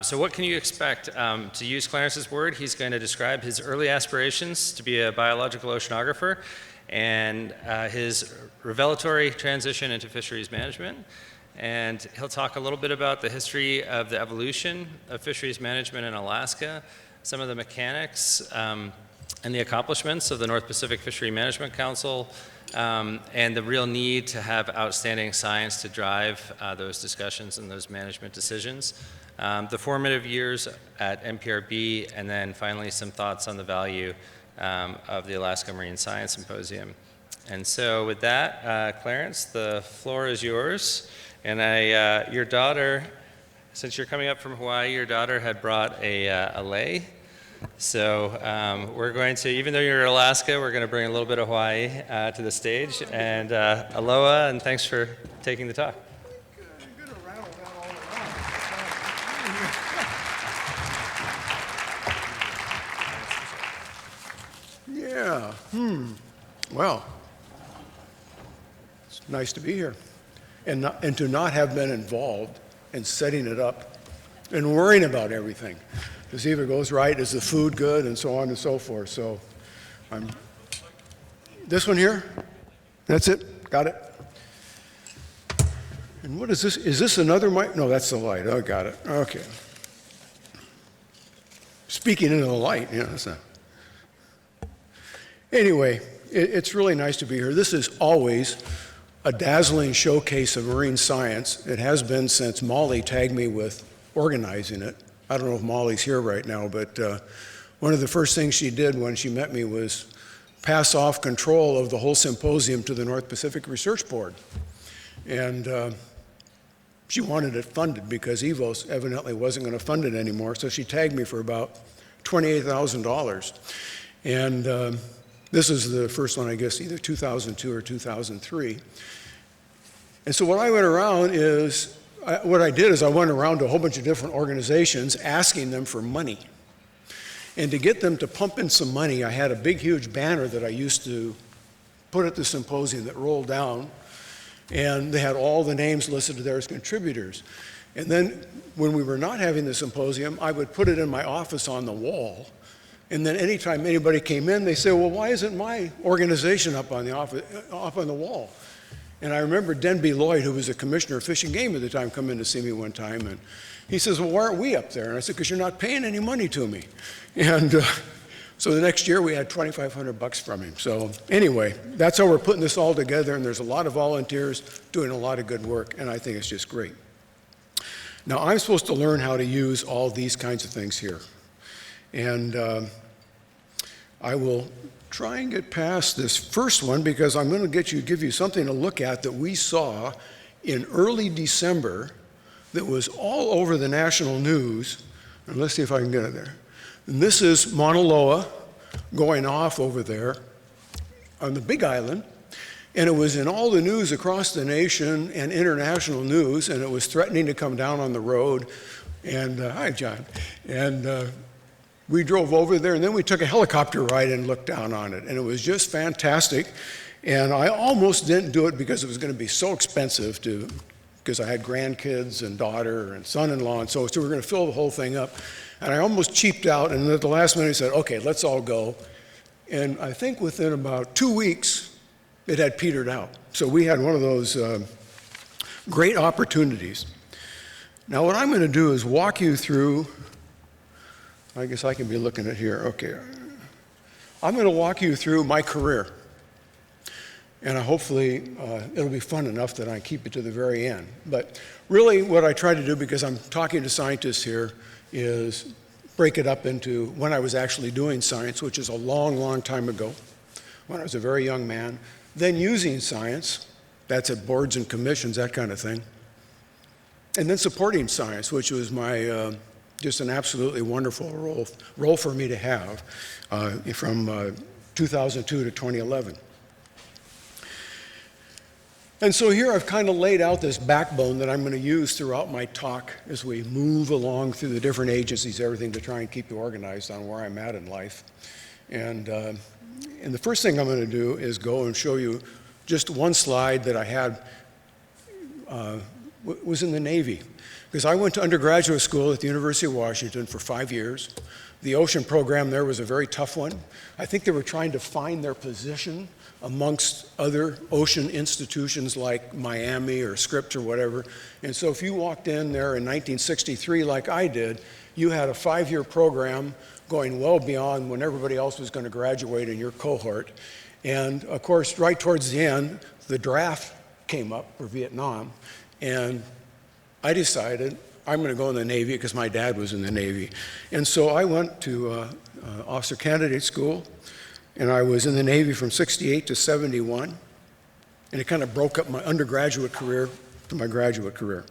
So what can you expect? To use Clarence's word, he's going to describe his early aspirations to be a biological oceanographer and his revelatory transition into fisheries management. And he'll talk a little bit about the history of the evolution of fisheries management in Alaska, some of the mechanics and the accomplishments of the North Pacific Fishery Management Council, and the real need to have outstanding science to drive those discussions and those management decisions. The formative years at NPRB, and then finally some thoughts on the value of the Alaska Marine Science Symposium. And so with that, Clarence, the floor is yours. And your daughter, since you're coming up from Hawaii, your daughter had brought a lei. So we're going to, even though you're in Alaska, we're going to bring a little bit of Hawaii to the stage. And aloha, and thanks for taking the talk. Yeah, well, it's nice to be here and to not have been involved in setting it up and worrying about everything to see if it goes right, is the food good, and so on and so forth. So this one here, that's it, got it. And what is this? Is this another mic? No, that's the light. Oh, got it, okay. Speaking into the light, yeah, that's not. Anyway, it's really nice to be here. This is always a dazzling showcase of marine science. It has been since Molly tagged me with organizing it. I don't know if Molly's here right now, but one of the first things she did when she met me was pass off control of the whole symposium to the North Pacific Research Board. And she wanted it funded because EVOS evidently wasn't going to fund it anymore, so she tagged me for about $28,000. And this is the first one, I guess, either 2002 or 2003. And so what I went around is, what I did is I went around to a whole bunch of different organizations asking them for money. And to get them to pump in some money, I had a big, huge banner that I used to put at the symposium that rolled down, and they had all the names listed there as contributors. And then when we were not having the symposium, I would put it in my office on the wall. And then anytime anybody came in, they say, well, why isn't my organization up on the wall? And I remember Denby Lloyd, who was a commissioner of Fish and Game at the time, come in to see me one time, and he says, well, why aren't we up there? And I said, because you're not paying any money to me. And so the next year we had $2,500 from him. So anyway, that's how we're putting this all together, and there's a lot of volunteers doing a lot of good work, and I think it's just great. Now, I'm supposed to learn how to use all these kinds of things here. And I will try and get past this first one because I'm going to give you something to look at that we saw in early December that was all over the national news. And let's see if I can get it there. And this is Mauna Loa going off over there on the Big Island. And it was in all the news across the nation and international news, and it was threatening to come down on the road. And hi, John. And we drove over there, and then we took a helicopter ride and looked down on it, and it was just fantastic. And I almost didn't do it because it was going to be so expensive because I had grandkids and daughter and son-in-law, and so we were going to fill the whole thing up. And I almost cheaped out, and at the last minute I said, okay, let's all go. And I think within about 2 weeks, it had petered out. So we had one of those great opportunities. Now what I'm going to do is walk you through, I guess I can be looking at here, okay. I'm going to walk you through my career. And hopefully it'll be fun enough that I keep it to the very end. But really what I try to do, because I'm talking to scientists here, is break it up into when I was actually doing science, which is a long, long time ago, when I was a very young man. Then using science, that's at boards and commissions, that kind of thing. And then supporting science, which was my, just an absolutely wonderful role for me to have from 2002 to 2011. And so here I've kind of laid out this backbone that I'm going to use throughout my talk as we move along through the different agencies, everything to try and keep you organized on where I'm at in life. And the first thing I'm going to do is go and show you just one slide that I had was in the Navy. Because I went to undergraduate school at the University of Washington for 5 years. The ocean program there was a very tough one. I think they were trying to find their position amongst other ocean institutions like Miami or Scripps or whatever. And so if you walked in there in 1963 like I did, you had a 5-year program going well beyond when everybody else was going to graduate in your cohort. And of course, right towards the end, the draft came up for Vietnam, and I decided I'm going to go in the Navy because my dad was in the Navy. And so I went to officer candidate school, and I was in the Navy from 68 to 71, and it kind of broke up my undergraduate career to my graduate career.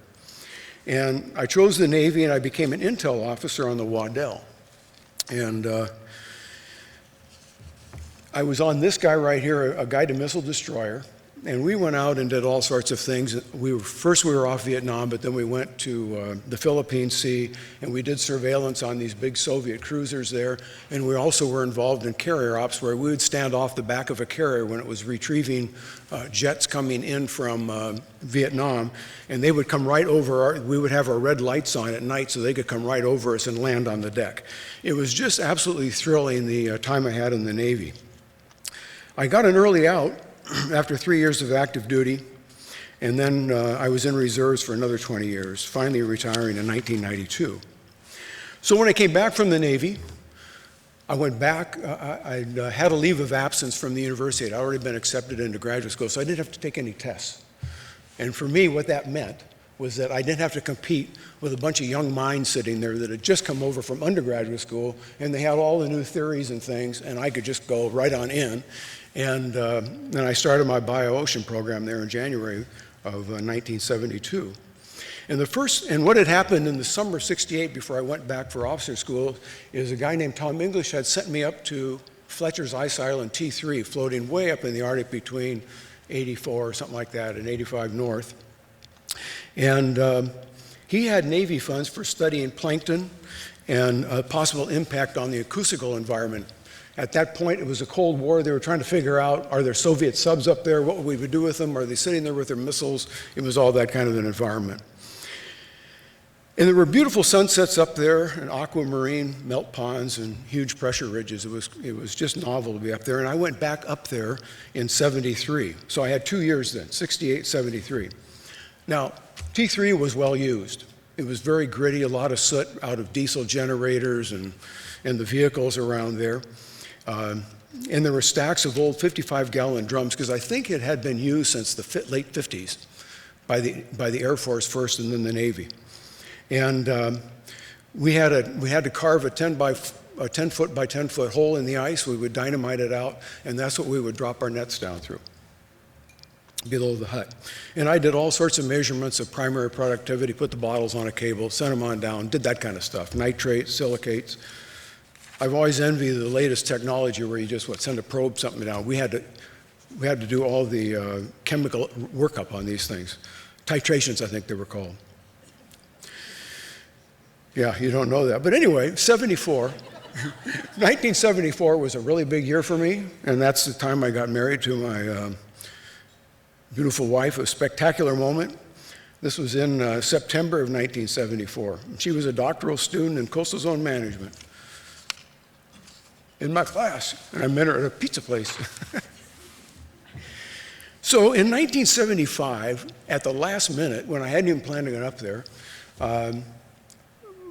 And I chose the Navy, and I became an intel officer on the Waddell. And I was on this guy right here, a guided missile destroyer, and we went out and did all sorts of things. First we were off Vietnam, but then we went to the Philippine Sea, and we did surveillance on these big Soviet cruisers there. And we also were involved in carrier ops, where we would stand off the back of a carrier when it was retrieving jets coming in from Vietnam, and they would come right over we would have our red lights on at night so they could come right over us and land on the deck. It was just absolutely thrilling, the time I had in the Navy. I got an early out after 3 years of active duty, and then I was in reserves for another 20 years, finally retiring in 1992. So when I came back from the Navy, I went back. I had a leave of absence from the university. I'd already been accepted into graduate school, so I didn't have to take any tests. And for me, what that meant was that I didn't have to compete with a bunch of young minds sitting there that had just come over from undergraduate school, and they had all the new theories and things, and I could just go right on in. And then I started my bio-ocean program there in January of 1972. And what had happened in the summer of '68 before I went back for officer school is a guy named Tom English had sent me up to Fletcher's Ice Island T3, floating way up in the Arctic between 84 or something like that and 85 north. And he had Navy funds for studying plankton and possible impact on the acoustical environment. At that point, it was a Cold War. They were trying to figure out, are there Soviet subs up there? What would we do with them? Are they sitting there with their missiles? It was all that kind of an environment. And there were beautiful sunsets up there, and aquamarine melt ponds and huge pressure ridges. It was just novel to be up there. And I went back up there in '73. So I had 2 years then, '68, '73. Now, T3 was well used. It was very gritty, a lot of soot out of diesel generators and the vehicles around there. And there were stacks of old 55-gallon drums, because I think it had been used since the late 50s by the Air Force first and then the Navy. And we had to carve a 10-foot by 10-foot hole in the ice. We would dynamite it out, and that's what we would drop our nets down through, below the hut. And I did all sorts of measurements of primary productivity, put the bottles on a cable, sent them on down, did that kind of stuff, nitrates, silicates. I've always envied the latest technology where you just send a probe something down. We had to do all the chemical workup on these things. Titrations, I think they were called. Yeah, you don't know that. But anyway, 1974 was a really big year for me, and that's the time I got married to my beautiful wife, a spectacular moment. This was in September of 1974. She was a doctoral student in coastal zone management in my class, and I met her at a pizza place. So in 1975, at the last minute, when I hadn't even planned to get up there,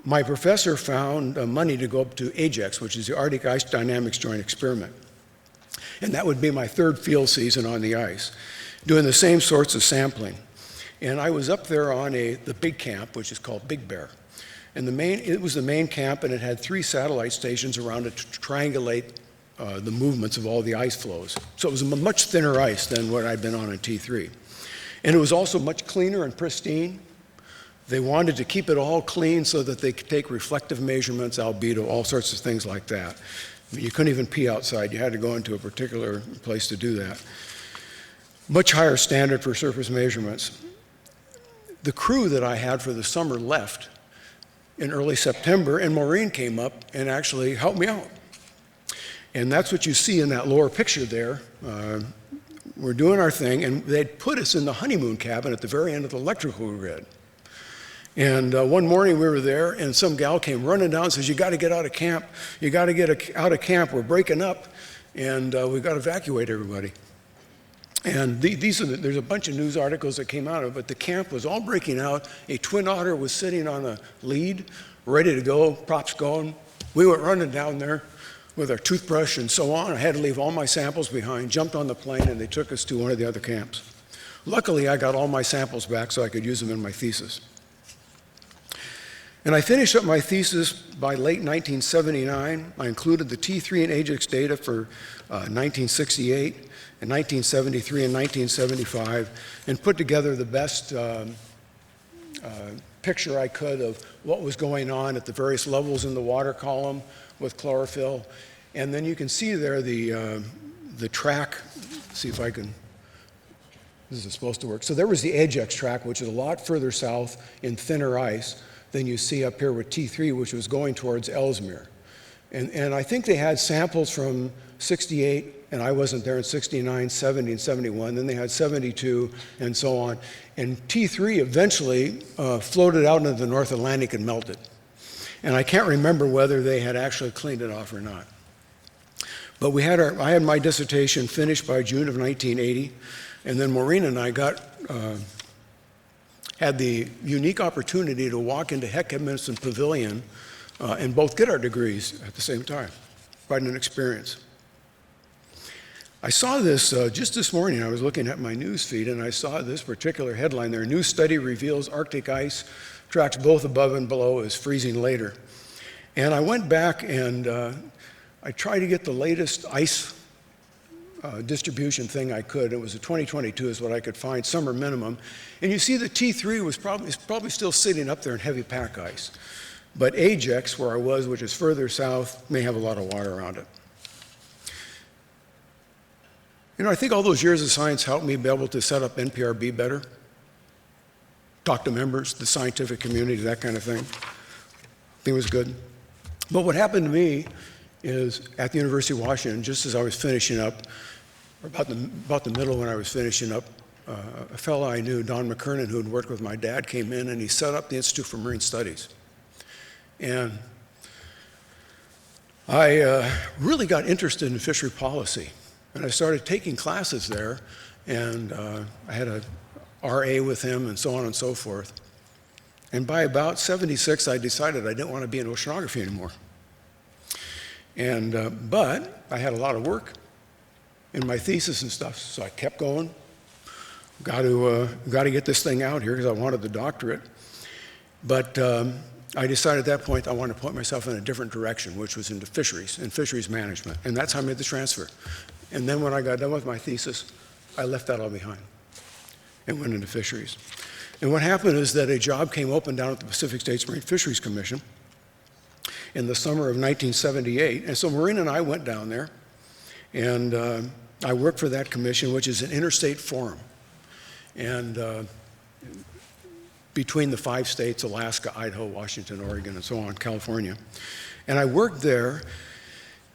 my professor found money to go up to AJEX, which is the Arctic Ice Dynamics Joint Experiment. And that would be my third field season on the ice, doing the same sorts of sampling. And I was up there on the big camp, which is called Big Bear. And it was the main camp, and it had 3 satellite stations around it to triangulate the movements of all the ice flows. So it was a much thinner ice than what I'd been on in T3. And it was also much cleaner and pristine. They wanted to keep it all clean so that they could take reflective measurements, albedo, all sorts of things like that. I mean, you couldn't even pee outside. You had to go into a particular place to do that. Much higher standard for surface measurements. The crew that I had for the summer left in early September, and Maureen came up and actually helped me out. And that's what you see in that lower picture there. we're doing our thing, and they'd put us in the honeymoon cabin at the very end of the electrical grid. And one morning we were there, and some gal came running down and says, "You got to get out of camp. You got to get out of camp. We're breaking up, and we've got to evacuate everybody." And there's a bunch of news articles that came out of it, but the camp was all breaking out. A twin otter was sitting on a lead, ready to go, props going. We went running down there with our toothbrush and so on. I had to leave all my samples behind, jumped on the plane, and they took us to one of the other camps. Luckily, I got all my samples back so I could use them in my thesis. And I finished up my thesis by late 1979. I included the T3 and Ajax data for 1968 and 1973 and 1975, and put together the best picture I could of what was going on at the various levels in the water column with chlorophyll. And then you can see there the track. See if I can, this is supposed to work. So there was the Ajax track, which is a lot further south in thinner ice than you see up here with T3, which was going towards Ellesmere. And I think they had samples from 68, and I wasn't there in 69, 70, and 71. Then they had 72, and so on. And T3 eventually floated out into the North Atlantic and melted. And I can't remember whether they had actually cleaned it off or not. But I had my dissertation finished by June of 1980, and then Maureen and I had the unique opportunity to walk into Heck Edmondson Pavilion and both get our degrees at the same time. Quite an experience. I saw this just this morning. I was looking at my news feed, and I saw this particular headline there: "New study reveals Arctic ice tracks both above and below is freezing later." And I went back and I tried to get the latest ice distribution thing I could. It was a 2022 is what I could find, summer minimum. And you see the T3 is probably still sitting up there in heavy pack ice. But Ajax, where I was, which is further south, may have a lot of water around it. You know, I think all those years of science helped me be able to set up NPRB better, talk to members, the scientific community, that kind of thing. I think it was good. But what happened to me is at the University of Washington, just as I was finishing up, or about the middle when I was finishing up, a fellow I knew, Don McKernan, who had worked with my dad, came in and he set up the Institute for Marine Studies. And I really got interested in fishery policy. And I started taking classes there, and I had a RA with him and so on and so forth. And by about 76, I decided I didn't want to be in oceanography anymore. And, but I had a lot of work in my thesis and stuff, so I kept going. Got to get this thing out here because I wanted the doctorate. But I decided at that point I wanted to point myself in a different direction, which was into fisheries and fisheries management. And that's how I made the transfer. And then when I got done with my thesis, I left that all behind and went into fisheries. And what happened is that a job came open down at the Pacific States Marine Fisheries Commission in the summer of 1978. And so Maureen and I went down there, and I worked for that commission, which is an interstate forum. And between the 5 states, Alaska, Idaho, Washington, Oregon, and so on, California. And I worked there,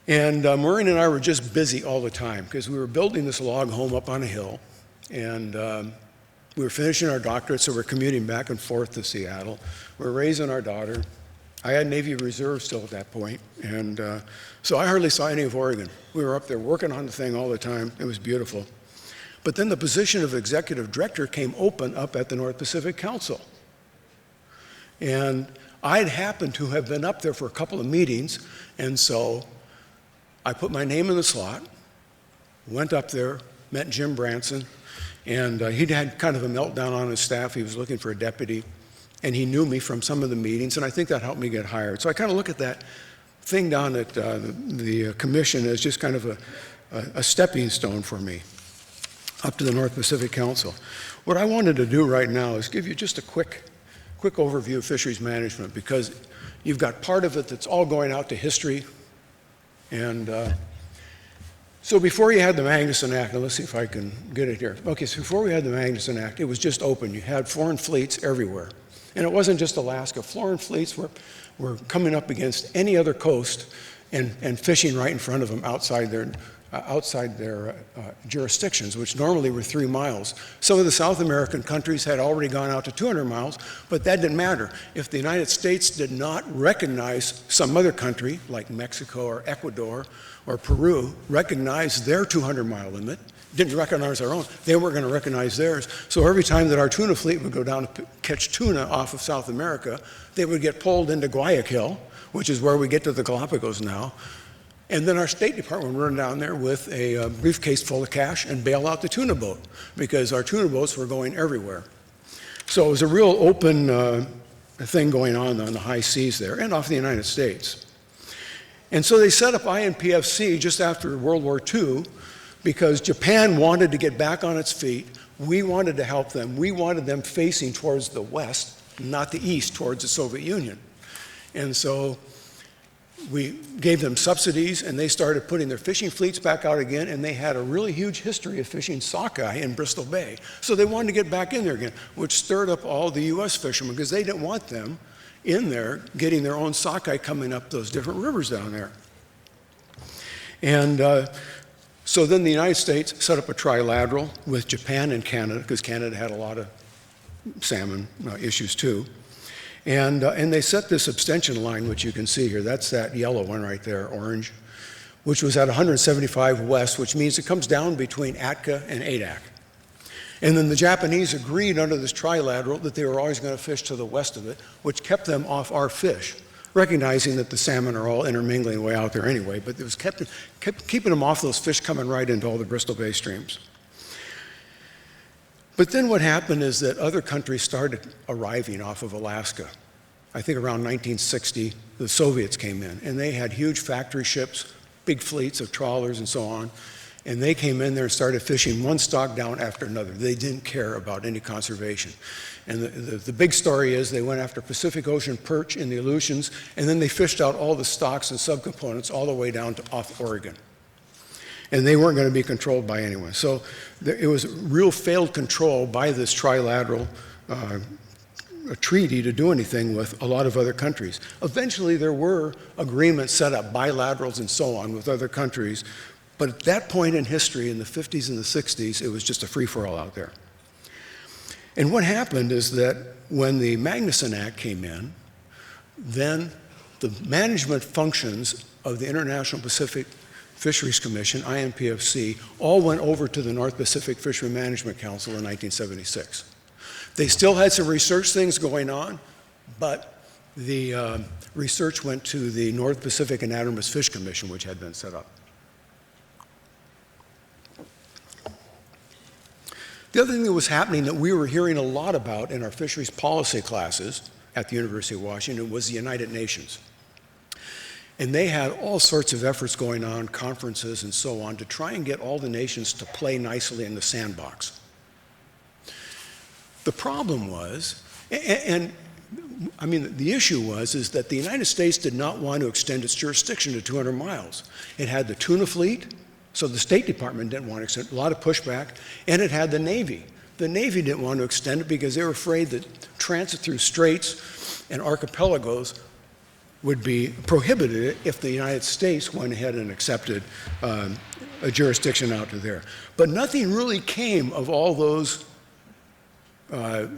and Maureen and I were just busy all the time because we were building this log home up on a hill, and we were finishing our doctorate, so we're commuting back and forth to Seattle. We're raising our daughter. I had Navy Reserve still at that point, and so I hardly saw any of Oregon. We were up there working on the thing all the time. It was beautiful. But then the position of executive director came open up at the North Pacific Council. And I'd happened to have been up there for a couple of meetings, and so I put my name in the slot, went up there, met Jim Branson, and he'd had kind of a meltdown on his staff. He was looking for a deputy, and he knew me from some of the meetings, and I think that helped me get hired. So I kind of look at that thing down at the commission as just kind of a stepping stone for me up to the North Pacific Council. What I wanted to do right now is give you just a quick overview of fisheries management, because you've got part of it that's all going out to history. And so before you had the Magnuson Act, now let's see if I can get it here. Okay, so before we had the Magnuson Act, it was just open. You had foreign fleets everywhere. And it wasn't just Alaska. Foreign fleets were coming up against any other coast and fishing right in front of them outside outside their jurisdictions, which normally were 3 miles. Some of the South American countries had already gone out to 200 miles, but that didn't matter. If the United States did not recognize some other country, like Mexico or Ecuador or Peru, recognize their 200-mile limit, didn't recognize our own, they weren't going to recognize theirs. So every time that our tuna fleet would go down to catch tuna off of South America, they would get pulled into Guayaquil, which is where we get to the Galapagos now. And then our State Department would run down there with a briefcase full of cash and bail out the tuna boat, because our tuna boats were going everywhere. So it was a real open thing going on the high seas there and off the United States. And so they set up INPFC just after World War II because Japan wanted to get back on its feet. We wanted to help them. We wanted them facing towards the west, not the east, towards the Soviet Union. And so we gave them subsidies, and they started putting their fishing fleets back out again, and they had a really huge history of fishing sockeye in Bristol Bay. So they wanted to get back in there again, which stirred up all the U.S. fishermen because they didn't want them in there getting their own sockeye coming up those different rivers down there. And so then the United States set up a trilateral with Japan and Canada, because Canada had a lot of salmon issues too. And they set this abstention line, which you can see here. That's that yellow one right there, orange, which was at 175 west, which means it comes down between Atka and Adak. And then the Japanese agreed under this trilateral that they were always going to fish to the west of it, which kept them off our fish, recognizing that the salmon are all intermingling way out there anyway, but it was kept keeping them off those fish coming right into all the Bristol Bay streams. But then what happened is that other countries started arriving off of Alaska. I think around 1960, the Soviets came in, and they had huge factory ships, big fleets of trawlers and so on, and they came in there and started fishing one stock down after another. They didn't care about any conservation. And the big story is they went after Pacific Ocean perch in the Aleutians, and then they fished out all the stocks and subcomponents all the way down to off Oregon. And they weren't going to be controlled by anyone. So it was real failed control by this trilateral treaty to do anything with a lot of other countries. Eventually there were agreements set up, bilaterals and so on with other countries, but at that point in history, in the 50s and the 60s, it was just a free-for-all out there. And what happened is that when the Magnuson Act came in, then the management functions of the International Pacific Fisheries Commission, INPFC, all went over to the North Pacific Fishery Management Council in 1976. They still had some research things going on, but the research went to the North Pacific Anadromous Fish Commission, which had been set up. The other thing that was happening that we were hearing a lot about in our fisheries policy classes at the University of Washington was the United Nations. And they had all sorts of efforts going on, conferences and so on, to try and get all the nations to play nicely in the sandbox. The problem was, and I mean, the issue was, is that the United States did not want to extend its jurisdiction to 200 miles. It had the tuna fleet, so the State Department didn't want to extend, a lot of pushback, and it had the Navy. The Navy didn't want to extend it because they were afraid that transit through straits and archipelagos would be prohibited if the United States went ahead and accepted a jurisdiction out to there. But nothing really came of all those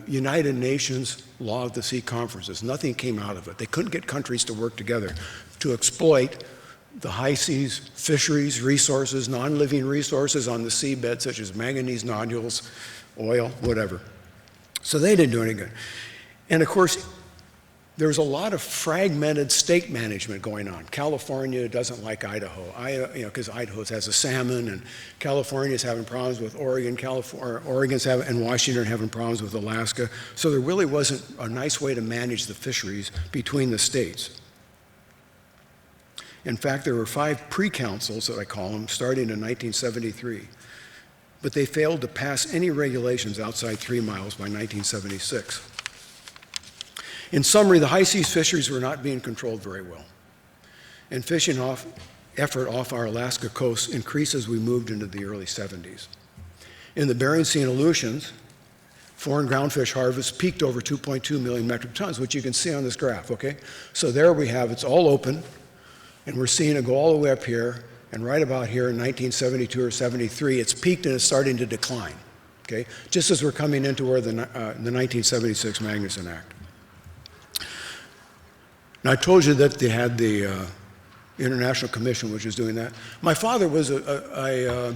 United Nations Law of the Sea conferences. Nothing came out of it. They couldn't get countries to work together to exploit the high seas fisheries, resources, non-living resources on the seabed, such as manganese nodules, oil, whatever. So they didn't do any good. And of course, there's a lot of fragmented state management going on. California doesn't like Idaho, because Idaho has a salmon, and California's having problems with Oregon, and Washington are having problems with Alaska. So there really wasn't a nice way to manage the fisheries between the states. In fact, there were 5 pre-councils, that I call them, starting in 1973. But they failed to pass any regulations outside 3 miles by 1976. In summary, the high seas fisheries were not being controlled very well. And fishing effort off our Alaska coast increased as we moved into the early 70s. In the Bering Sea and Aleutians, foreign groundfish harvests peaked over 2.2 million metric tons, which you can see on this graph, okay? So there we have, it's all open, and we're seeing it go all the way up here, And right about here in 1972 or 73, it's peaked and it's starting to decline, okay? Just as we're coming into where the 1976 Magnuson Act. Now, I told you that they had the International Commission, which is doing that. My father was a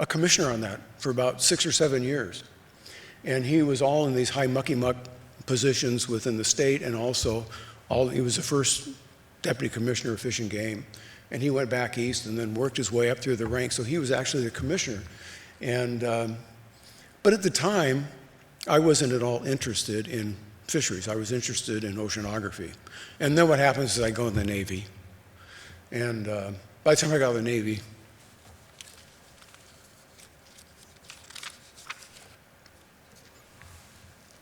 commissioner on that for about 6 or 7 years. And he was all in these high mucky-muck positions within the state, and also he was the first deputy commissioner of Fish and Game. And he went back east and then worked his way up through the ranks. So he was actually the commissioner. And, but at the time, I wasn't at all interested in fisheries. I was interested in oceanography. And then what happens is I go in the Navy. And by the time I got out of the Navy,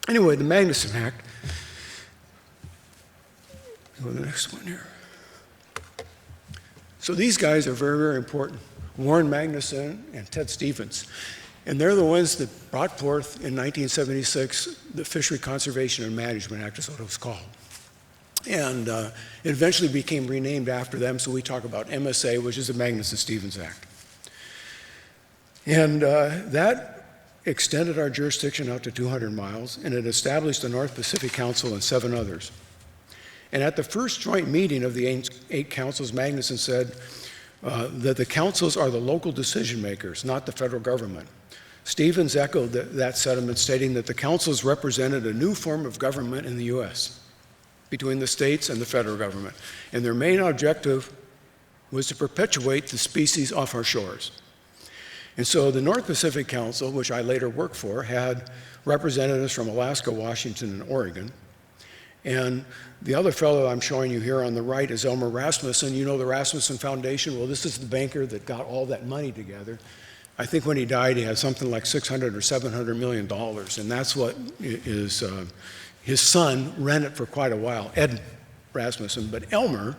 anyway, the Magnuson Act, go to the next one here. So these guys are very, very important. Warren Magnuson and Ted Stevens. And they're the ones that brought forth in 1976 the Fishery Conservation and Management Act is what it was called. And it eventually became renamed after them, so we talk about MSA, which is the Magnuson-Stevens Act. And that extended our jurisdiction out to 200 miles, and it established the North Pacific Council and 7 others. And at the first joint meeting of the 8 councils, Magnuson said that the councils are the local decision makers, not the federal government. Stevens echoed that sentiment, stating that the councils represented a new form of government in the U.S. between the states and the federal government. And their main objective was to perpetuate the species off our shores. And so the North Pacific Council, which I later worked for, had representatives from Alaska, Washington, and Oregon. And the other fellow I'm showing you here on the right is Elmer Rasmussen. You know the Rasmussen Foundation? Well, this is the banker that got all that money together. I think when he died, he had something like $600 or $700 million, and that's what is, his son ran it for quite a while, Ed Rasmussen. But Elmer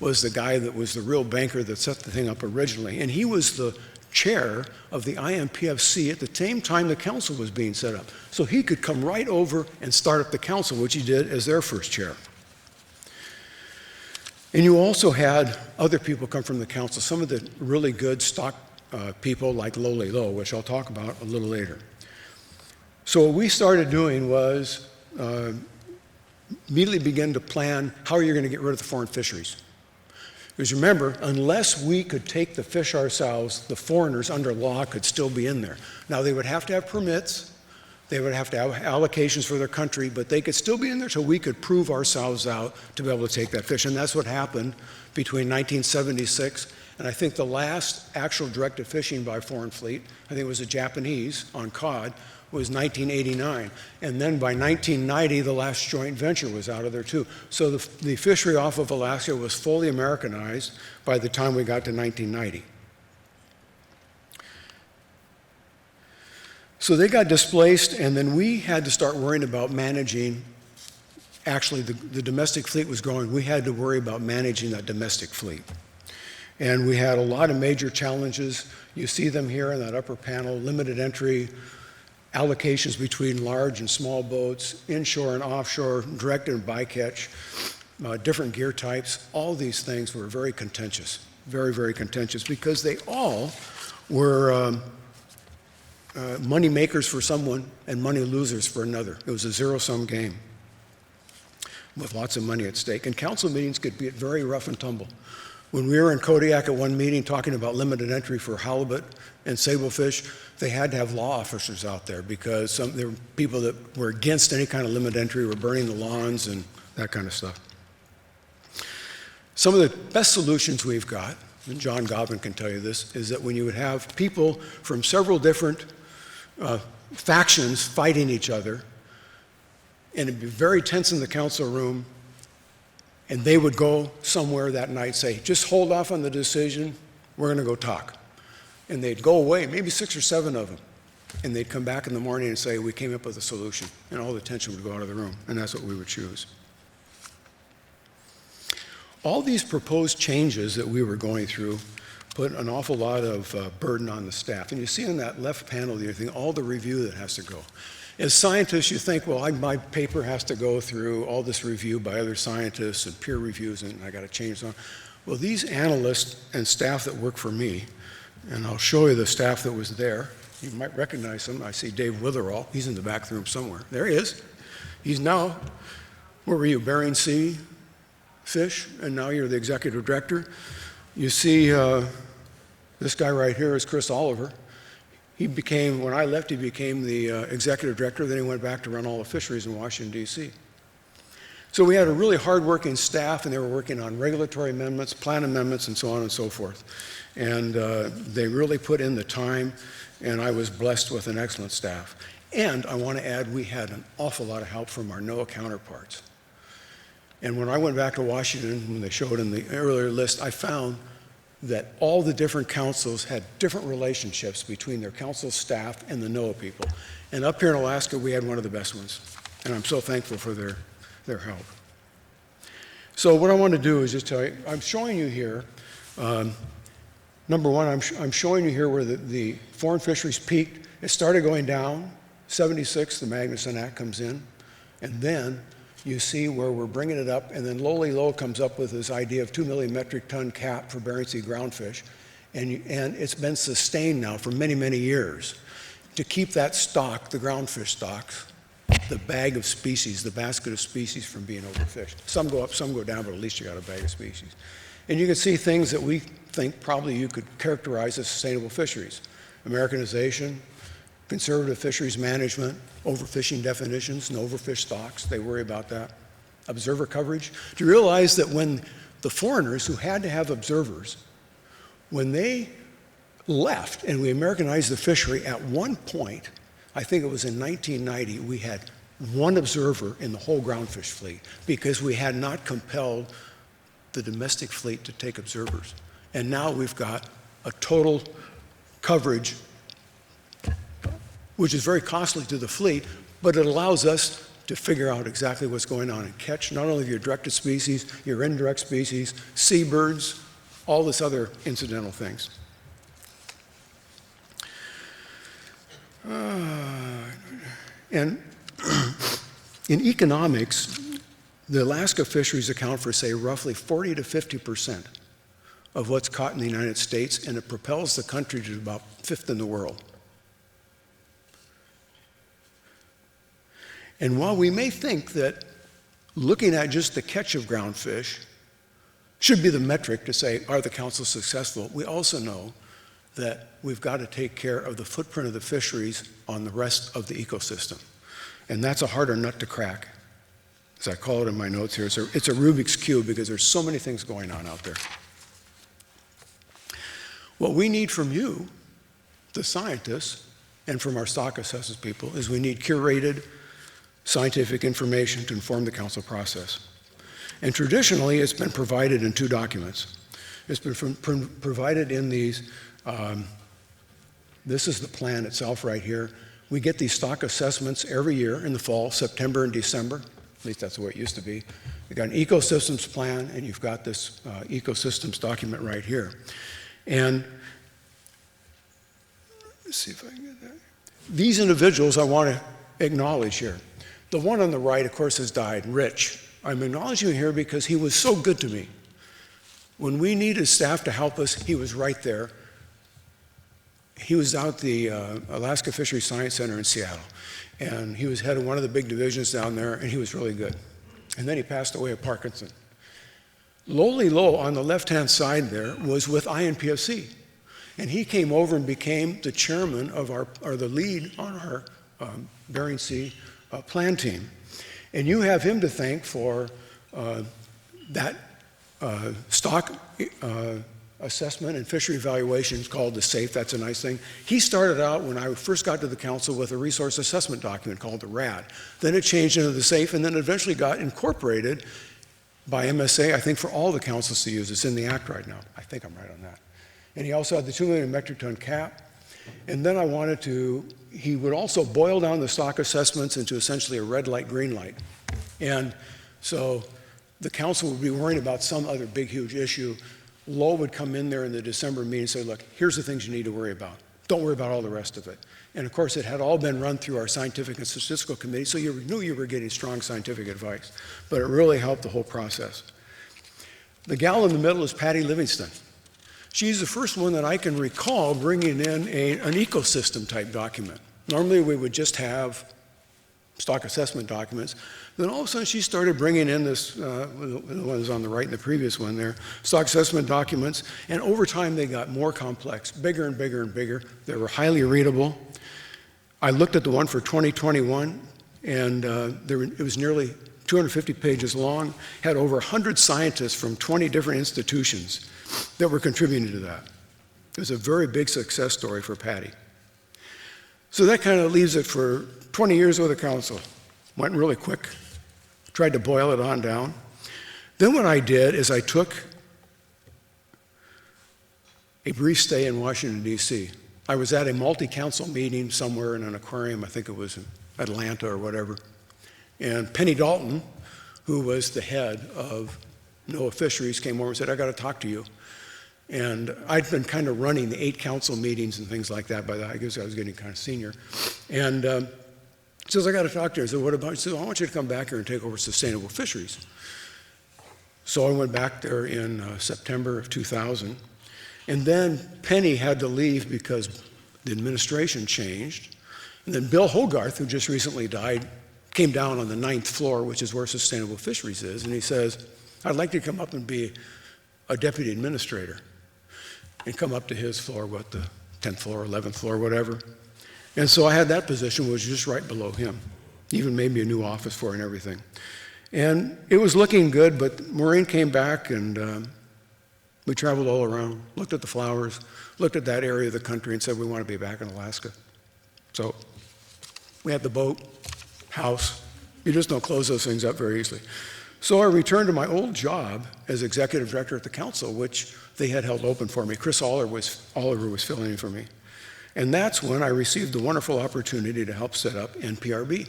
was the guy that was the real banker that set the thing up originally, and he was the chair of the IMPFC at the same time the council was being set up. So he could come right over and start up the council, which he did as their first chair. And you also had other people come from the council, some of the really good stock people like Lowly Low, which I'll talk about a little later. So what we started doing was immediately begin to plan how you're going to get rid of the foreign fisheries. Because remember, unless we could take the fish ourselves, the foreigners under law could still be in there. Now they would have to have permits, they would have to have allocations for their country, but they could still be in there till we could prove ourselves out to be able to take that fish. And that's what happened between 1976 and I think the last actual directed fishing by foreign fleet, I think it was the Japanese on cod, was 1989. And then by 1990, the last joint venture was out of there too. So the fishery off of Alaska was fully Americanized by the time we got to 1990. So they got displaced, and then we had to start worrying about managing. Actually, the domestic fleet was growing. We had to worry about managing that domestic fleet. And we had a lot of major challenges. You see them here in that upper panel: limited entry, allocations between large and small boats, inshore and offshore, direct and bycatch, different gear types. All these things were very contentious, very, very contentious, because they all were money makers for someone and money losers for another. It was a zero-sum game with lots of money at stake. And council meetings could be very rough and tumble. When we were in Kodiak at one meeting talking about limited entry for halibut and sablefish, they had to have law officers out there because there were people that were against any kind of limited entry, were burning the lawns and that kind of stuff. Some of the best solutions we've got, and John Gobbin can tell you this, is that when you would have people from several different factions fighting each other, and it'd be very tense in the council room, and they would go somewhere that night, say, just hold off on the decision, we're going to go talk. And they'd go away, maybe 6 or 7 of them, and they'd come back in the morning and say, we came up with a solution, and all the tension would go out of the room, and that's what we would choose. All these proposed changes that we were going through put an awful lot of burden on the staff. And you see in that left panel there, all the review that has to go. As scientists, you think, well, my paper has to go through all this review by other scientists and peer reviews, and I got to change them. Well, these analysts and staff that work for me, and I'll show you the staff that was there. You might recognize them. I see Dave Witherall. He's in the back room somewhere. There he is. He's now, where were you, Bering Sea Fish, and now you're the executive director. You see this guy right here is Chris Oliver. He became, when I left, he became the executive director. Then he went back to run all the fisheries in Washington, D.C. So we had a really hard-working staff, and they were working on regulatory amendments, plan amendments, and so on and so forth. And they really put in the time, and I was blessed with an excellent staff. And I want to add, we had an awful lot of help from our NOAA counterparts. And when I went back to Washington, when they showed in the earlier list, I found that all the different councils had different relationships between their council staff and the NOAA people. And up here in Alaska, we had one of the best ones. And I'm so thankful for their help. So what I want to do is just tell you, I'm showing you here, number one, I'm showing you here where the foreign fisheries peaked. It started going down, 76, the Magnuson Act comes in, and then you see where we're bringing it up, and then Lowly Low comes up with this idea of 2 million metric ton cap for Bering Sea groundfish, and it's been sustained now for many, many years to keep that stock, the groundfish stocks, the bag of species, the basket of species from being overfished. Some go up, some go down, but at least you got a bag of species. And you can see things that we think probably you could characterize as sustainable fisheries. Americanization, conservative fisheries management, overfishing definitions, no overfish stocks, they worry about that. Observer coverage. Do you realize that when the foreigners who had to have observers, when they left and we Americanized the fishery, at one point, I think it was in 1990, we had one observer in the whole groundfish fleet because we had not compelled the domestic fleet to take observers. And now we've got a total coverage, which is very costly to the fleet, but it allows us to figure out exactly what's going on and catch not only your directed species, your indirect species, seabirds, all this other incidental things. And in economics, the Alaska fisheries account for, say, roughly 40 to 50% of what's caught in the United States, and it propels the country to about fifth in the world. And while we may think that looking at just the catch of groundfish should be the metric to say, are the councils successful, we also know that we've got to take care of the footprint of the fisheries on the rest of the ecosystem. And that's a harder nut to crack. As I call it in my notes here, it's a Rubik's Cube because there's so many things going on out there. What we need from you, the scientists, and from our stock assessment people, is we need curated scientific information to inform the council process. And traditionally, it's been provided in two documents. It's been provided in these, this is the plan itself right here. We get these stock assessments every year in the fall, September and December. At least that's the way it used to be. You've got an ecosystems plan, and you've got this ecosystems document right here. And let's see if I can get that. These individuals I want to acknowledge here. The one on the right, of course, has died, Rich. I'm acknowledging him here because he was so good to me. When we needed staff to help us, he was right there. He was out at the Alaska Fisheries Science Center in Seattle. And he was head of one of the big divisions down there, and he was really good. And then he passed away of Parkinson. Lowly Low on the left-hand side there was with INPFC. And he came over and became the chairman of or the lead on our Bering Sea plan team. And you have him to thank for that stock assessment and fishery evaluation called the SAFE. That's a nice thing. He started out when I first got to the council with a resource assessment document called the RAD. Then it changed into the SAFE, and then eventually got incorporated by MSA, I think, for all the councils to use. It's in the act right now. I think I'm right on that. And he also had the 2 million metric ton cap. And then he would also boil down the stock assessments into essentially a red light, green light. And so the council would be worrying about some other big, huge issue. Lowe would come in there in the December meeting and say, look, here's the things you need to worry about. Don't worry about all the rest of it. And of course, it had all been run through our scientific and statistical committee, so you knew you were getting strong scientific advice. But it really helped the whole process. The gal in the middle is Patty Livingston. She's the first one that I can recall bringing in an ecosystem type document. Normally we would just have stock assessment documents. Then all of a sudden she started bringing in this, the ones on the right and the previous one there, stock assessment documents, and over time they got more complex, bigger and bigger and bigger. They were highly readable. I looked at the one for 2021, and it was nearly 250 pages long, had over 100 scientists from 20 different institutions that were contributing to that. It was a very big success story for Patty. So that kind of leaves it for 20 years with the council. Went really quick, tried to boil it on down. Then what I did is I took a brief stay in Washington, D.C. I was at a multi-council meeting somewhere in an aquarium, I think it was in Atlanta or whatever. And Penny Dalton, who was the head of NOAA Fisheries, came over and said, I got to talk to you. And I'd been kind of running the 8 council meetings and things like that by that. I guess I was getting kind of senior. And he says, I got to talk to her. I said, what about? He said, I want you to come back here and take over sustainable fisheries. So I went back there in September of 2000. And then Penny had to leave because the administration changed. And then Bill Hogarth, who just recently died, came down on the 9th floor, which is where Sustainable Fisheries is, and he says, I'd like to come up and be a deputy administrator and come up to his floor, what, the 10th floor, 11th floor, whatever. And so I had that position, which was just right below him. He even made me a new office for it and everything. And it was looking good, but Maureen came back, and we traveled all around, looked at the flowers, looked at that area of the country, and said, we want to be back in Alaska. So we had the boat, house. You just don't close those things up very easily. So I returned to my old job as executive director at the council, which they had held open for me. Chris Oliver was filling in for me. And that's when I received the wonderful opportunity to help set up NPRB.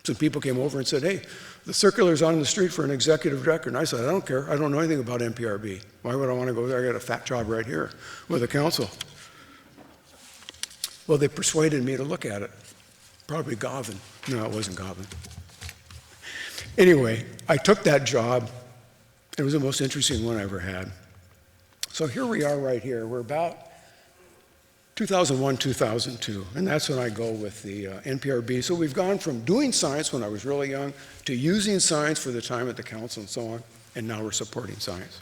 Some people came over and said, hey, the circular's on the street for an executive director. And I said, I don't care. I don't know anything about NPRB. Why would I want to go there? I got a fat job right here with the council. Well, they persuaded me to look at it. Probably Govan. No, it wasn't Govan. Anyway, I took that job. It was the most interesting one I ever had. So here we are right here. We're about 2001, 2002, and that's when I go with the NPRB. So we've gone from doing science when I was really young to using science for the time at the council and so on, and now we're supporting science.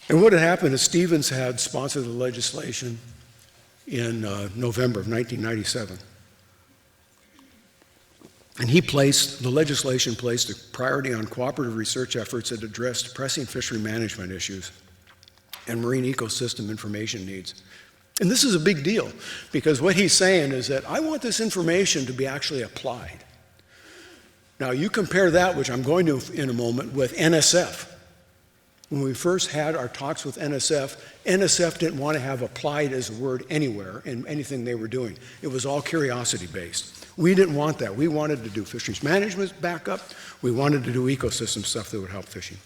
And what had happened is Stevens had sponsored the legislation in November of 1997. And the legislation placed a priority on cooperative research efforts that addressed pressing fishery management issues and marine ecosystem information needs. And this is a big deal, because what he's saying is that I want this information to be actually applied. Now, you compare that, which I'm going to in a moment, with NSF. When we first had our talks with NSF didn't want to have applied as a word anywhere in anything they were doing. It was all curiosity-based. We didn't want that. We wanted to do fisheries management backup. We wanted to do ecosystem stuff that would help fishing,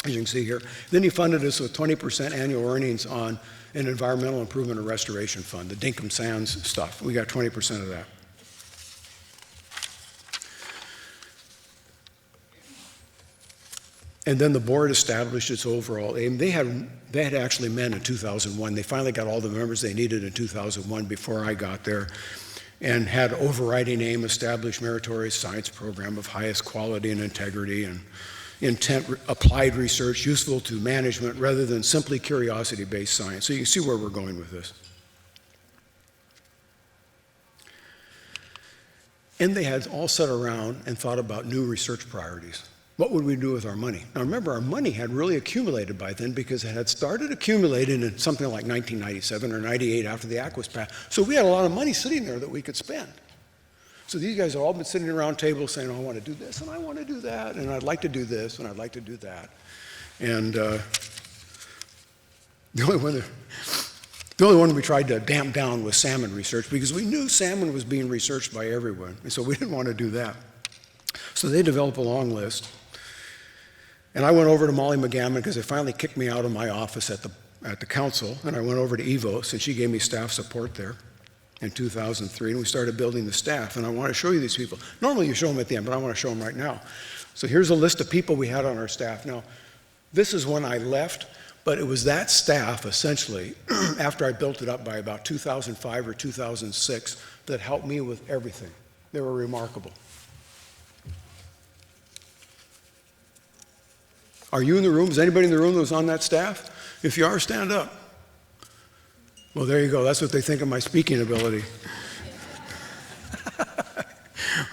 as you can see here. Then he funded us with 20% annual earnings on an environmental improvement and restoration fund, the Dinkum Sands stuff. We got 20% of that. And then the board established its overall aim. They had actually met in 2001. They finally got all the members they needed in 2001 before I got there, and had overriding aim, establish meritorious science program of highest quality and integrity, and intent applied research useful to management rather than simply curiosity-based science. So you can see where we're going with this. And they had all sat around and thought about new research priorities. What would we do with our money? Now remember, our money had really accumulated by then, because it had started accumulating in something like 1997 or 98 after the act was passed. So we had a lot of money sitting there that we could spend. So these guys have all been sitting around tables saying, oh, I want to do this, and I want to do that, and I'd like to do this, and I'd like to do that. And the only one we tried to damp down was salmon research, because we knew salmon was being researched by everyone, and so we didn't want to do that. So they developed a long list. And I went over to Molly McGammon, because they finally kicked me out of my office at the council, and I went over to EVOS, and she gave me staff support there in 2003, and we started building the staff. And I want to show you these people. Normally you show them at the end, but I want to show them right now. So here's a list of people we had on our staff. Now, This is when I left, but it was that staff, essentially, after I built it up by about 2005 or 2006, that helped me with everything. They were remarkable. Are you in the room? Is anybody in the room that was on that staff? If you are, stand up. Well, there you go. That's what they think of my speaking ability.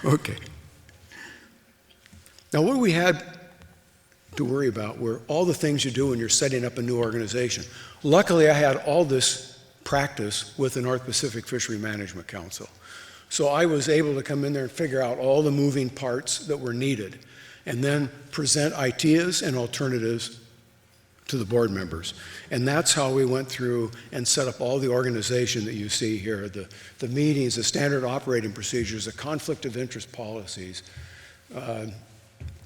Okay. Now, what we had to worry about were all the things you do when you're setting up a new organization. Luckily, I had all this practice with the North Pacific Fishery Management Council. So I was able to come in there and figure out all the moving parts that were needed, and then present ideas and alternatives to the board members. And that's how we went through and set up all the organization that you see here, the meetings, the standard operating procedures, the conflict of interest policies,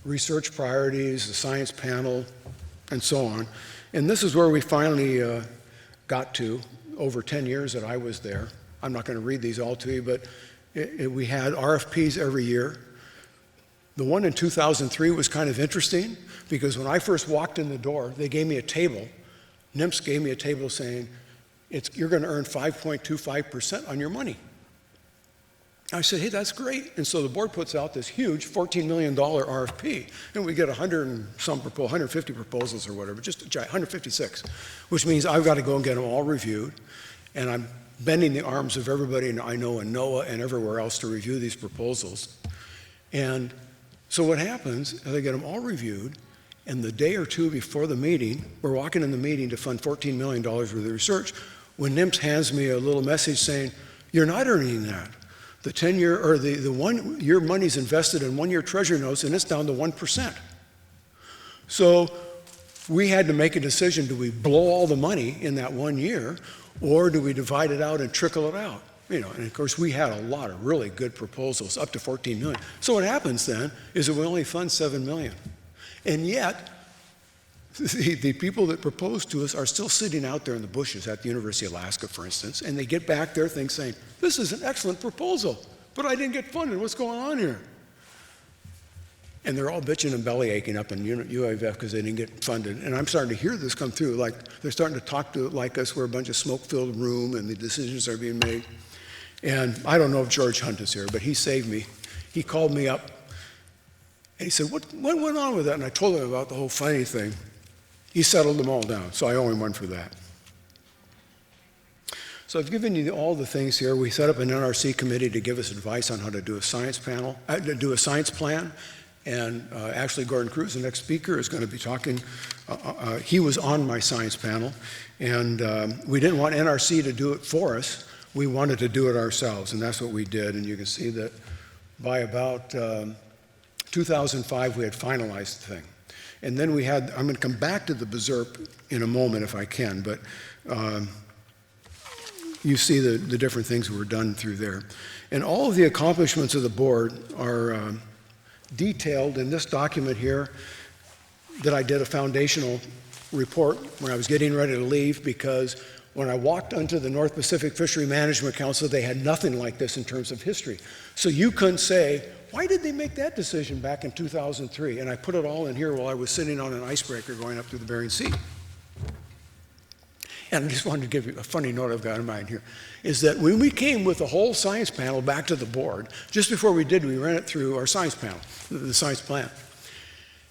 research priorities, the science panel, and so on. And this is where we finally got to over 10 years that I was there. I'm not going to read these all to you, but we had RFPs every year. The one in 2003 was kind of interesting because when I first walked in the door, they gave me a table. NIMS gave me a table saying, you're going to earn 5.25% on your money. I said, hey, that's great. And so the board puts out this huge $14 million RFP, and we get 150 proposals or whatever, just 156, which means I've got to go and get them all reviewed. And I'm bending the arms of everybody I know in NOAA and everywhere else to review these proposals. And so what happens is I get them all reviewed, and the day or two before the meeting, we're walking in the meeting to fund $14 million worth of research, when NIMS hands me a little message saying, you're not earning that. The 10-year or the 1 year money's invested in 1 year treasury notes, and it's down to 1%. So we had to make a decision: do we blow all the money in that 1 year, or do we divide it out and trickle it out? You know, and of course we had a lot of really good proposals, up to 14 million. So what happens then is that we only fund 7 million, and yet the people that proposed to us are still sitting out there in the bushes at the University of Alaska, for instance, and they get back their thing saying, this is an excellent proposal, but I didn't get funded. What's going on here? And they're all bitching and belly aching up in UAVF because they didn't get funded. And I'm starting to hear this come through. Like they're starting to talk to it like us. We're a bunch of smoke-filled room and the decisions are being made. And I don't know if George Hunt is here, but he saved me. He called me up and he said, what went on with that? And I told him about the whole funding thing. He settled them all down, so I owe him one for that. So I've given you all the things here. We set up an NRC committee to give us advice on how to do a science panel, do a science plan. And actually, Gordon Cruz, the next speaker, is going to be talking. He was on my science panel, and we didn't want NRC to do it for us. We wanted to do it ourselves, and that's what we did. And you can see that by about 2005, we had finalized the thing. And then we had, I'm going to come back to the BZRP in a moment if I can, but you see the different things that were done through there. And all of the accomplishments of the board are detailed in this document here that I did a foundational report when I was getting ready to leave, because when I walked onto the North Pacific Fishery Management Council, they had nothing like this in terms of history. So you couldn't say, why did they make that decision back in 2003? And I put it all in here while I was sitting on an icebreaker going up through the Bering Sea. And I just wanted to give you a funny note I've got in mind here, is that when we came with the whole science panel back to the board, just before we did, we ran it through our science panel, the science plan.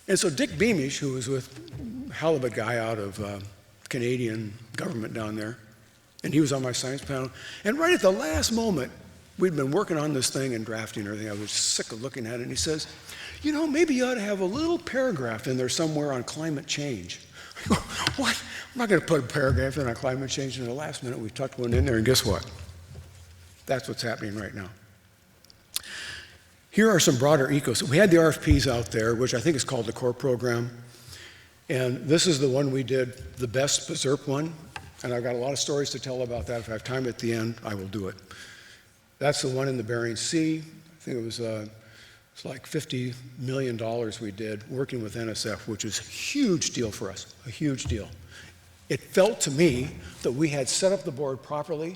And so Dick Beamish, who was with halibut guy out of Canadian government down there, and he was on my science panel, and right at the last moment, we'd been working on this thing and drafting and everything. I was sick of looking at it. And he says, you know, maybe you ought to have a little paragraph in there somewhere on climate change. I go, what? I'm not going to put a paragraph in on climate change. And in the last minute, we tucked one in there. And guess what? That's what's happening right now. Here are some broader ecos. We had the RFPs out there, which I think is called the core program. And this is the one we did, the best BZRP one. And I've got a lot of stories to tell about that. If I have time at the end, I will do it. That's the one in the Bering Sea. I think it was it's like $50 million we did working with NSF, which is a huge deal for us, a huge deal. It felt to me that we had set up the board properly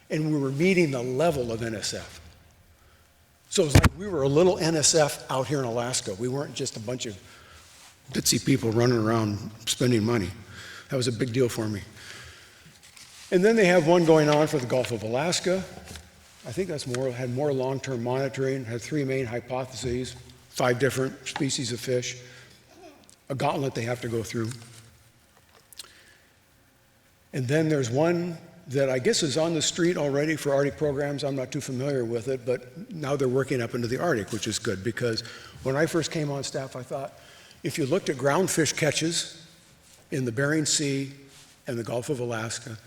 and we were meeting the level of NSF. So it was like we were a little NSF out here in Alaska. We weren't just a bunch of ditzy people running around spending money. That was a big deal for me. And then they have one going on for the Gulf of Alaska. I think that's had more long-term monitoring, had 3 main hypotheses, 5 different species of fish, a gauntlet they have to go through. And then there's one that I guess is on the street already for Arctic programs. I'm not too familiar with it, but now they're working up into the Arctic, which is good, because when I first came on staff, I thought, if you looked at ground fish catches in the Bering Sea and the Gulf of Alaska,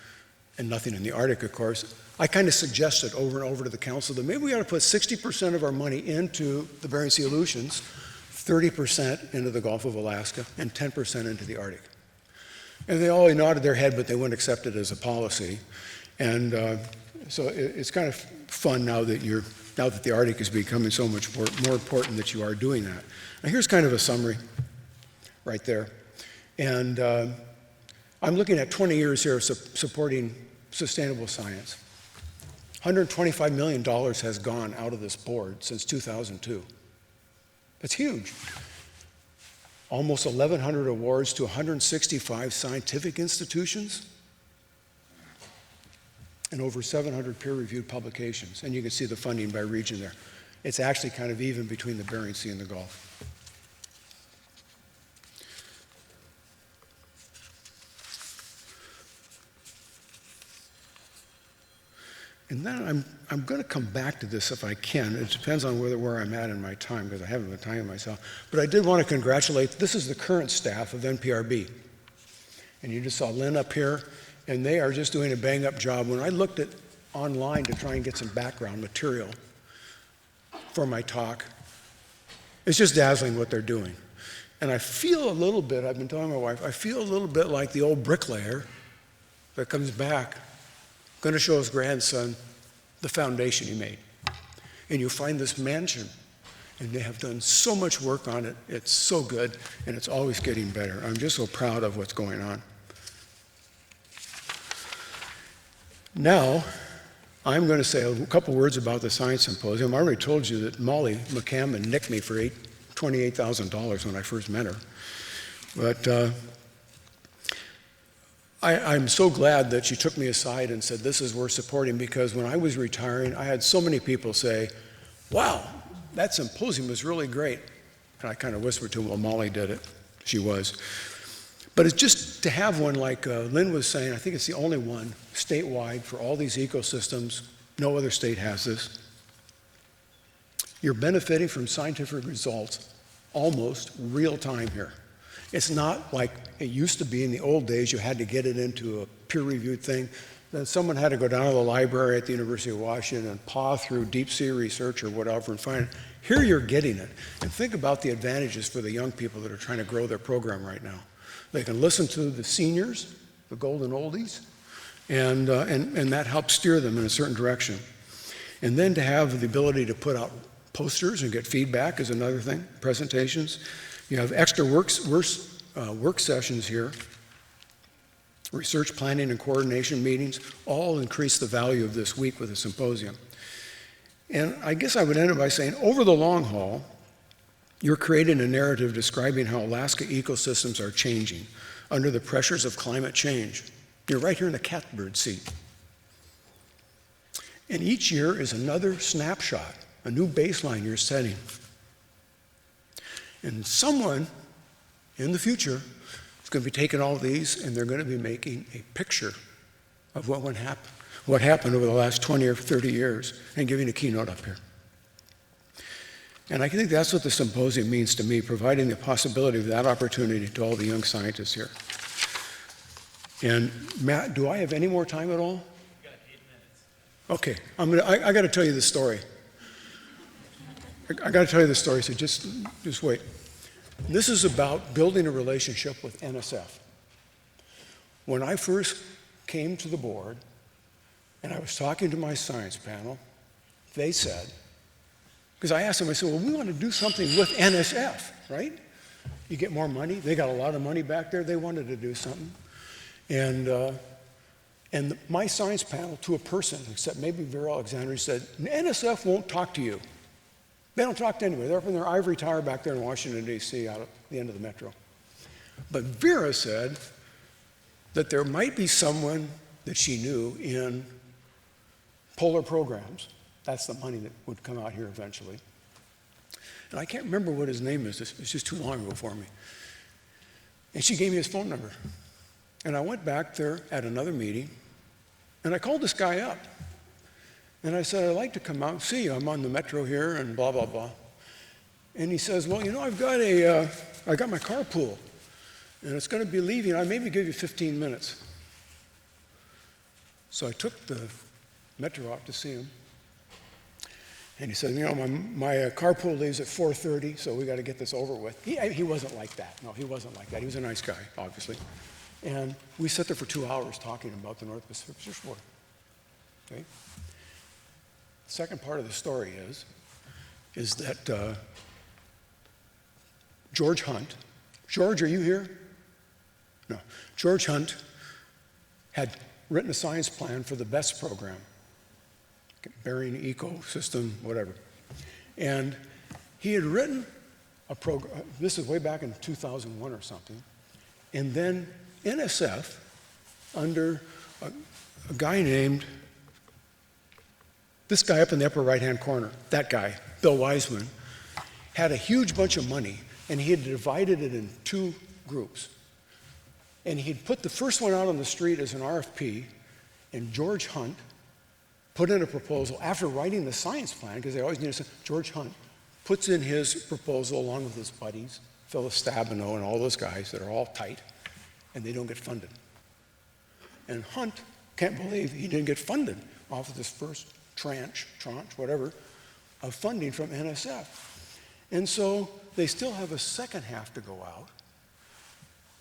and nothing in the Arctic, of course, I kind of suggested over and over to the council that maybe we ought to put 60% of our money into the Bering Sea Aleutians, 30% into the Gulf of Alaska, and 10% into the Arctic. And they all nodded their head, but they wouldn't accept it as a policy. And so it's kind of fun now that the Arctic is becoming so much more important that you are doing that. Now here's kind of a summary right there. And I'm looking at 20 years here supporting sustainable science. $125 million has gone out of this board since 2002. That's huge. Almost 1,100 awards to 165 scientific institutions and over 700 peer-reviewed publications. And you can see the funding by region there. It's actually kind of even between the Bering Sea and the Gulf. And then I'm going to come back to this if I can. It depends on where I'm at in my time, because I haven't been timing myself. But I did want to congratulate, this is the current staff of NPRB. And you just saw Lynn up here, and they are just doing a bang-up job. When I looked at online to try and get some background material for my talk, it's just dazzling what they're doing. And I feel a little bit, I've been telling my wife, I feel a little bit like the old bricklayer that comes back, going to show his grandson the foundation he made. And you find this mansion, and they have done so much work on it. It's so good, and it's always getting better. I'm just so proud of what's going on. Now, I'm going to say a couple words about the Science Symposium. I already told you that Molly McCammon nicked me for $28,000 when I first met her. But I'm so glad that she took me aside and said, this is worth supporting, because when I was retiring, I had so many people say, wow, that symposium was really great. And I kind of whispered to them, well, Molly did it. She was. But it's just to have one like Lynn was saying, I think it's the only one statewide for all these ecosystems. No other state has this. You're benefiting from scientific results almost real time here. It's not like it used to be in the old days. You had to get it into a peer-reviewed thing. Then someone had to go down to the library at the University of Washington and paw through deep sea research or whatever and find it. Here you're getting it. And think about the advantages for the young people that are trying to grow their program right now. They can listen to the seniors, the golden oldies, and that helps steer them in a certain direction. And then to have the ability to put out posters and get feedback is another thing, presentations. You have extra work sessions here, research planning and coordination meetings, all increase the value of this week with a symposium. And I guess I would end it by saying, over the long haul, you're creating a narrative describing how Alaska ecosystems are changing under the pressures of climate change. You're right here in the catbird seat. And each year is another snapshot, a new baseline you're setting. And someone in the future is going to be taking all of these, and they're going to be making a picture of what happened over the last 20 or 30 years, and giving a keynote up here. And I think that's what the symposium means to me, providing the possibility of that opportunity to all the young scientists here. And Matt, do I have any more time at all? You got 8 minutes. Okay, I got to tell you the story. I got to tell you the story, so just wait. This is about building a relationship with NSF. When I first came to the board and I was talking to my science panel, they said, because I asked them, I said, well, we want to do something with NSF, right? You get more money. They got a lot of money back there. They wanted to do something. And my science panel, to a person, except maybe Vera Alexander, said, NSF won't talk to you. They don't talk to anyone. They're up in their ivory tower back there in Washington, D.C., out at the end of the metro. But Vera said that there might be someone that she knew in polar programs. That's the money that would come out here eventually. And I can't remember what his name is. It's just too long ago for me. And she gave me his phone number. And I went back there at another meeting, and I called this guy up. And I said, I'd like to come out and see you. I'm on the metro here and blah, blah, blah. And he says, well, you know, I got my carpool, and it's going to be leaving. I maybe give you 15 minutes. So I took the metro out to see him. And he said, you know, my carpool leaves at 4:30, so we got to get this over with. He wasn't like that. No, he wasn't like that. He was a nice guy, obviously. And we sat there for 2 hours talking about the North Pacific Seaboard. Okay? The second part of the story is that George Hunt, George, are you here? No. George Hunt had written a science plan for the BESS program, Bering Ecosystem, whatever. And he had written a program, this is way back in 2001 or something, and then NSF, under a guy named, this guy up in the upper right-hand corner, that guy, Bill Wiseman, had a huge bunch of money, and he had divided it in 2 groups. And he'd put the first one out on the street as an RFP, and George Hunt put in a proposal after writing the science plan, because they always need to say, George Hunt puts in his proposal along with his buddies, Phyllis Stabenow and all those guys that are all tight, and they don't get funded. And Hunt can't believe he didn't get funded off of this first tranche, whatever, of funding from NSF. And so they still have a second half to go out.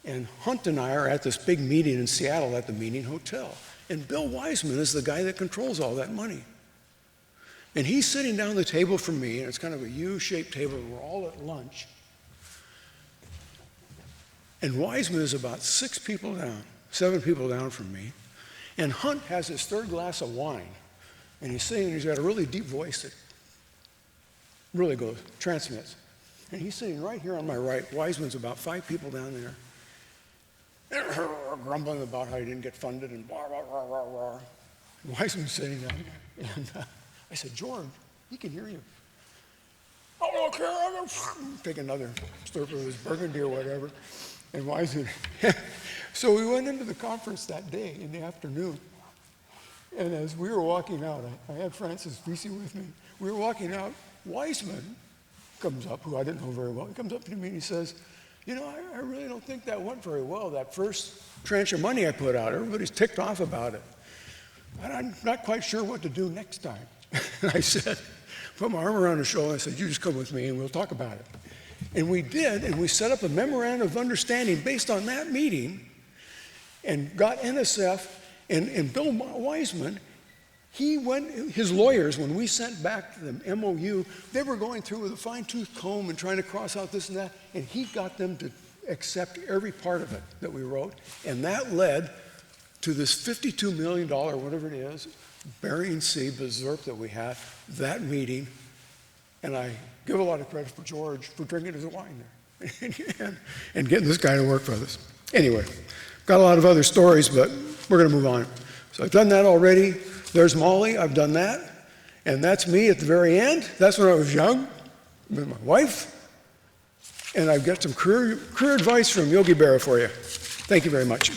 And Hunt and I are at this big meeting in Seattle at the Meeting Hotel. And Bill Wiseman is the guy that controls all that money. And he's sitting down the table from me, and it's kind of a U-shaped table, and we're all at lunch. And Wiseman is about 7 people down from me. And Hunt has his 3rd glass of wine. And he's sitting, and he's got a really deep voice that really transmits. And he's sitting right here on my right. Wiseman's about 5 people down there. Grumbling about how he didn't get funded and blah, blah, blah, blah, blah. Wiseman's sitting down there. And I said, George, he can hear you. Oh, okay, I'm going to take another slurp of his burgundy or whatever. And Wiseman, so we went into the conference that day in the afternoon. And as we were walking out, I had Francis Vesey with me. We were walking out, Wiseman comes up, who I didn't know very well. He comes up to me and he says, you know, I really don't think that went very well, that first tranche of money I put out. Everybody's ticked off about it. And I'm not quite sure what to do next time. And I said, put my arm around his shoulder, I said, you just come with me and we'll talk about it. And we did, and we set up a memorandum of understanding based on that meeting and got NSF and Bill Wiseman. His lawyers, when we sent back the MOU, they were going through with a fine-tooth comb and trying to cross out this and that, and he got them to accept every part of it that we wrote, and that led to this $52 million, whatever it is, Bering Sea berserk that we had, that meeting, and I give a lot of credit for George for drinking his wine there and getting this guy to work for us. Anyway, got a lot of other stories, but we're going to move on. So I've done that already. There's Molly, I've done that. And that's me at the very end. That's when I was young with my wife. And I've got some career advice from Yogi Berra for you. Thank you very much.